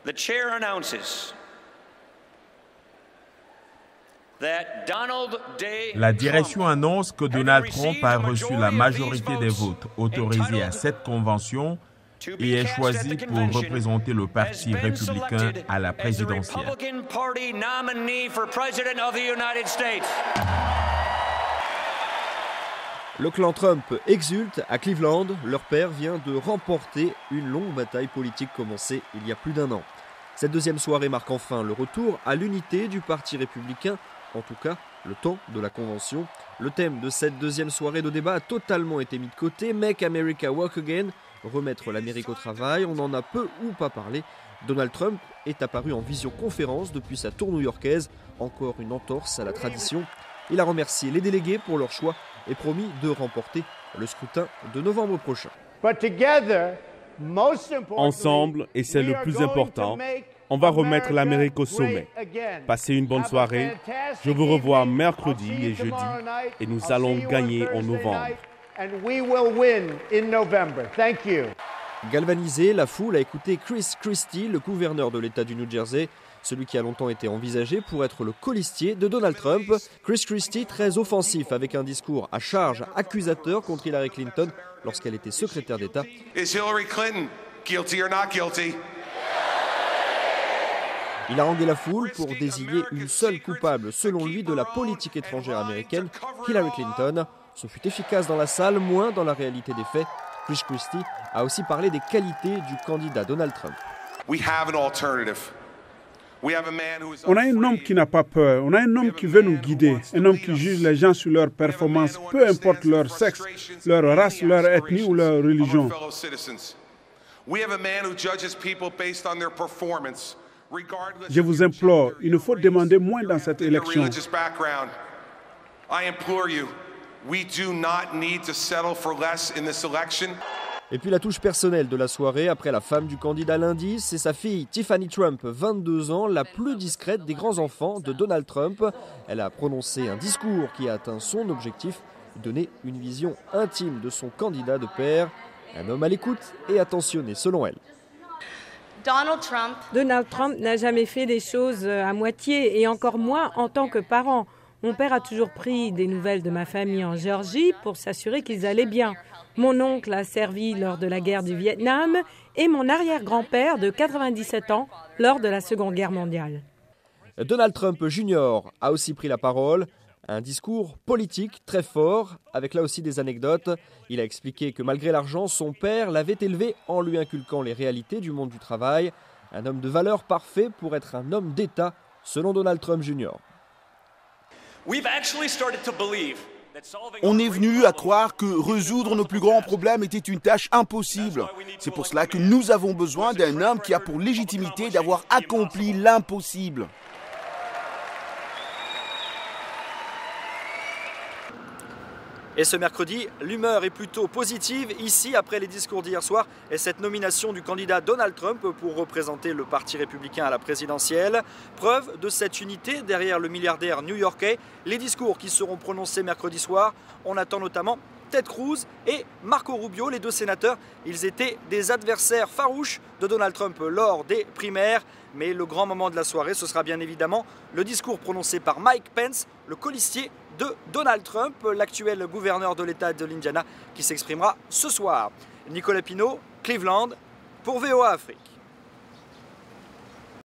The chair announces that Donald J. La direction annonce que Donald Trump a reçu la majorité des votes autorisés à cette convention et est choisi pour représenter le Parti républicain à la présidentielle. Le clan Trump exulte à Cleveland. Leur père vient de remporter une longue bataille politique commencée il y a plus d'un an. Cette deuxième soirée marque enfin le retour à l'unité du Parti républicain, en tout cas le temps de la convention. Le thème de cette deuxième soirée de débat a totalement été mis de côté. Make America Work Again, remettre l'Amérique au travail, on en a peu ou pas parlé. Donald Trump est apparu en visioconférence depuis sa tour new-yorkaise, encore une entorse à la tradition. Il a remercié les délégués pour leur choix et promis de remporter le scrutin de novembre prochain. Ensemble, et c'est le plus important, on va remettre l'Amérique au sommet. Passez une bonne soirée. Je vous revois mercredi et jeudi et nous allons gagner en novembre. Galvanisé, la foule a écouté Chris Christie, le gouverneur de l'État du New Jersey, celui qui a longtemps été envisagé pour être le colistier de Donald Trump. Chris Christie, très offensif, avec un discours à charge accusateur contre Hillary Clinton lorsqu'elle était secrétaire d'État. Is Hillary Clinton guilty or not guilty? Il a harangué la foule pour désigner une seule coupable, selon lui, de la politique étrangère américaine, Hillary Clinton. Ce fut efficace dans la salle, moins dans la réalité des faits. Chris Christie a aussi parlé des qualités du candidat Donald Trump. On a un homme qui n'a pas peur, on a un homme qui veut nous guider, un homme qui juge les gens sur leur performance, peu importe leur sexe, leur race, leur ethnie ou leur religion. Je vous implore, il ne faut demander moins dans cette élection. Et puis la touche personnelle de la soirée, après la femme du candidat lundi, c'est sa fille Tiffany Trump, 22 ans, la plus discrète des grands enfants de Donald Trump. Elle a prononcé un discours qui a atteint son objectif, donner une vision intime de son candidat de père. Un homme à l'écoute et attentionné selon elle. Donald Trump n'a jamais fait les choses à moitié et encore moins en tant que parent. Mon père a toujours pris des nouvelles de ma famille en Géorgie pour s'assurer qu'ils allaient bien. Mon oncle a servi lors de la guerre du Vietnam et mon arrière-grand-père de 97 ans lors de la Seconde Guerre mondiale. Donald Trump Jr. a aussi pris la parole. Un discours politique très fort, avec là aussi des anecdotes. Il a expliqué que malgré l'argent, son père l'avait élevé en lui inculquant les réalités du monde du travail. Un homme de valeur parfait pour être un homme d'État, selon Donald Trump Jr. On est venu à croire que résoudre nos plus grands problèmes était une tâche impossible. C'est pour cela que nous avons besoin d'un homme qui a pour légitimité d'avoir accompli l'impossible. Et ce mercredi, l'humeur est plutôt positive ici après les discours d'hier soir et cette nomination du candidat Donald Trump pour représenter le Parti républicain à la présidentielle. Preuve de cette unité derrière le milliardaire new-yorkais. Les discours qui seront prononcés mercredi soir, on attend notamment Ted Cruz et Marco Rubio, les deux sénateurs. Ils étaient des adversaires farouches de Donald Trump lors des primaires. Mais le grand moment de la soirée, ce sera bien évidemment le discours prononcé par Mike Pence, le colistier de Donald Trump, l'actuel gouverneur de l'État de l'Indiana, qui s'exprimera ce soir. Nicolas Pinault, Cleveland, pour VOA Afrique.